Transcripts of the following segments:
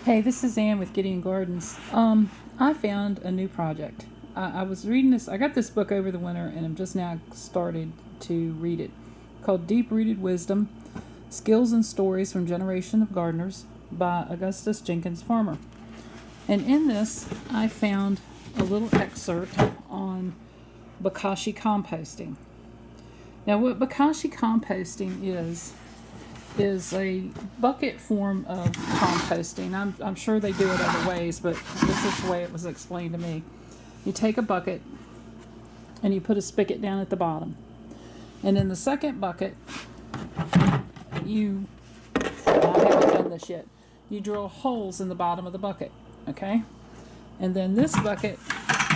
Hey, this is Ann with Gideon Gardens. I found a new project. I was reading this. I got this book over the winter, and I'm just now started to read it, called Deep Rooted Wisdom: Skills and Stories from Generation of Gardeners by Augustus Jenkins Farmer. And in this, I found a little excerpt on Bokashi Composting. Now, what Bokashi Composting is a bucket form of composting. I'm sure they do it other ways, but this is the way it was explained to me. You take a bucket and you put a spigot down at the bottom. And in the second bucket, I haven't done this yet, you drill holes in the bottom of the bucket, okay? And then this bucket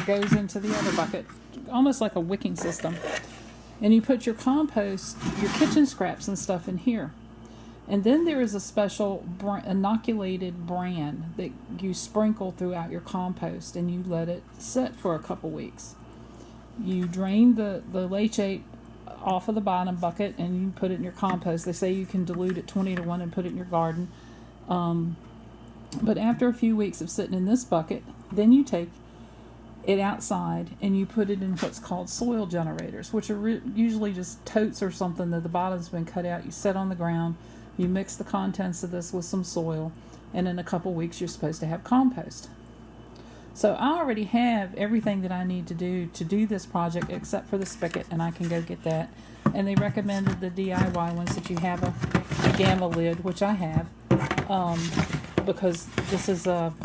goes into the other bucket, almost like a wicking system. And you put your compost, your kitchen scraps and stuff in here. And then there is a special inoculated bran that you sprinkle throughout your compost, and you let it sit for a couple weeks. You drain the leachate off of the bottom bucket and you put it in your compost. They say you can dilute it 20-1 and put it in your garden. But after a few weeks of sitting in this bucket, then you take it outside and you put it in what's called soil generators, which are usually just totes or something that the bottom's been cut out. You set on the ground. You mix the contents of this with some soil, and in a couple weeks you're supposed to have compost. So I already have everything that I need to do this project except for the spigot, and I can go get that. And they recommended the DIY ones that you have a gamma lid, which I have, because this is an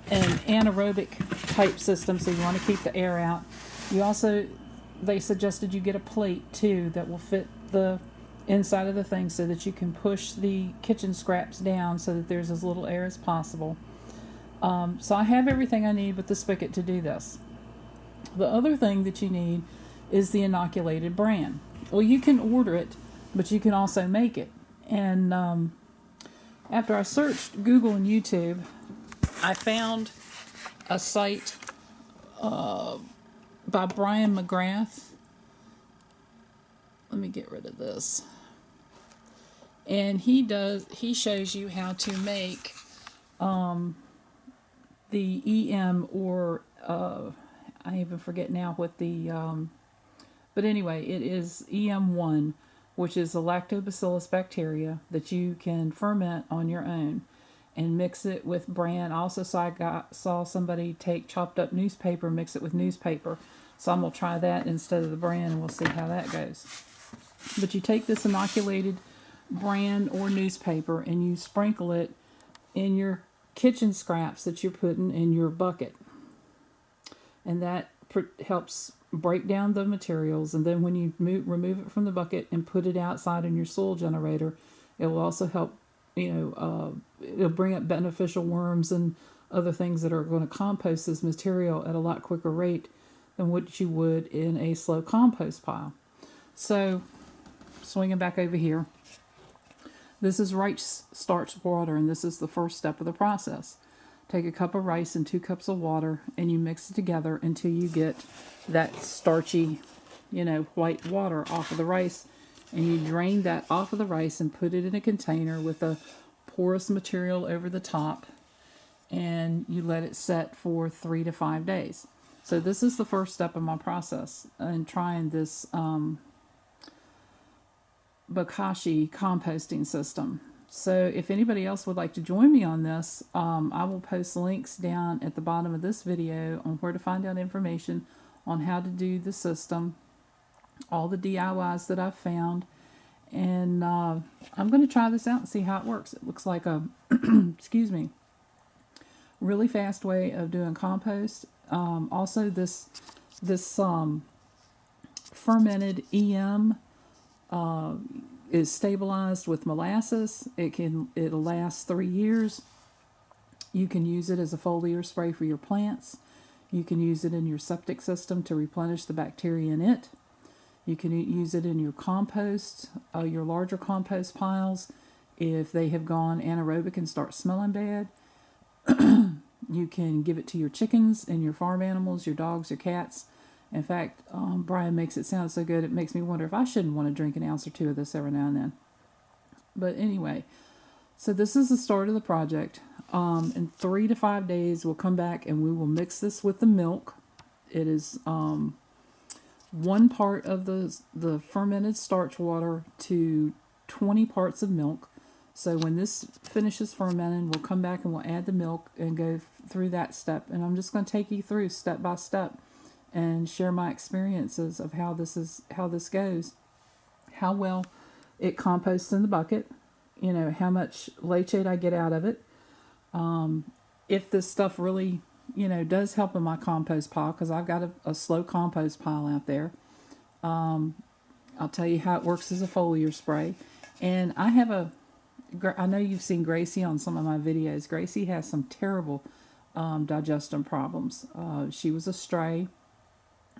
anaerobic type system, so you want to keep the air out. They suggested you get a plate too that will fit the inside of the thing so that you can push the kitchen scraps down so that there's as little air as possible. So I have everything I need with the spigot to do this. The other thing that you need is the inoculated bran. Well, you can order it, but you can also make it. And after I searched Google and YouTube, I found a site by Brian McGrath. Let me get rid of this. And he shows you how to make the EM, or I even forget now what the but anyway, it is EM1, which is a lactobacillus bacteria that you can ferment on your own and mix it with bran. I also saw somebody take chopped up newspaper, mix it with newspaper. So I'm going to try that instead of the bran, and we'll see how that goes. But you take this inoculated bran or newspaper and you sprinkle it in your kitchen scraps that you're putting in your bucket. And that helps break down the materials. And then when you remove it from the bucket and put it outside in your soil generator, it will also help, it'll bring up beneficial worms and other things that are going to compost this material at a lot quicker rate than what you would in a slow compost pile. So, swinging back over here, this is rice starch water, and this is the first step of the process. Take a cup of rice and 2 cups of water, and you mix it together until you get that starchy, white water off of the rice. And you drain that off of the rice and put it in a container with a porous material over the top, and you let it set for 3 to 5 days. So this is the first step of my process in trying this Bokashi composting system. So if anybody else would like to join me on this, I will post links down at the bottom of this video on where to find out information on how to do the system, all the DIYs that I've found, and I'm going to try this out and see how it works. It looks like a excuse me, really fast way of doing compost. Also, this fermented EM is stabilized with molasses. It'll last 3 years. You can use it as a foliar spray for your plants. You can use it in your septic system to replenish the bacteria in it. You can use it in your compost, your larger compost piles, if they have gone anaerobic and start smelling bad. You can give it to your chickens and your farm animals, your dogs, your cats. In fact, Brian makes it sound so good, it makes me wonder if I shouldn't want to drink an ounce or two of this every now and then. But anyway, So this is the start of the project. In 3 to 5 days, we'll come back and we will mix this with the milk. It is 1 part of the fermented starch water to 20 parts of milk. So when this finishes fermenting, we'll come back and we'll add the milk and go through that step. And I'm just going to take you through step by step and share my experiences of how this goes, how well it composts in the bucket, how much leachate I get out of it. If this stuff really, does help in my compost pile, because I've got a slow compost pile out there. I'll tell you how it works as a foliar spray. And I know you've seen Gracie on some of my videos. Gracie has some terrible digestion problems. She was a stray.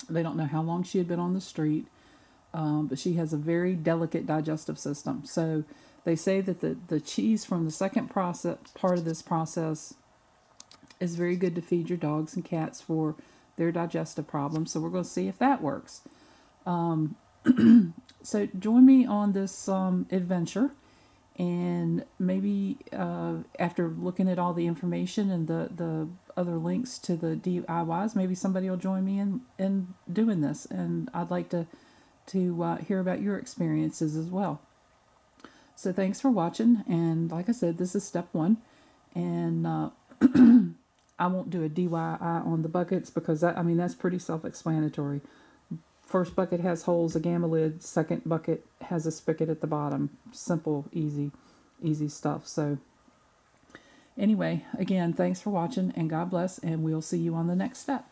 They don't know how long she had been on the street, but she has a very delicate digestive system. So they say that the cheese from the second part of this process is very good to feed your dogs and cats for their digestive problems. So we're going to see if that works. So join me on this adventure, and maybe after looking at all the information and the other links to the DIYs, maybe somebody will join me in doing this. And I'd like to hear about your experiences as well. So thanks for watching. And like I said, this is step 1. And I won't do a DIY on the buckets because that's pretty self-explanatory. First bucket has holes, a gamma lid. Second bucket has a spigot at the bottom. Simple, easy stuff. So anyway, again, thanks for watching, and God bless, and we'll see you on the next step.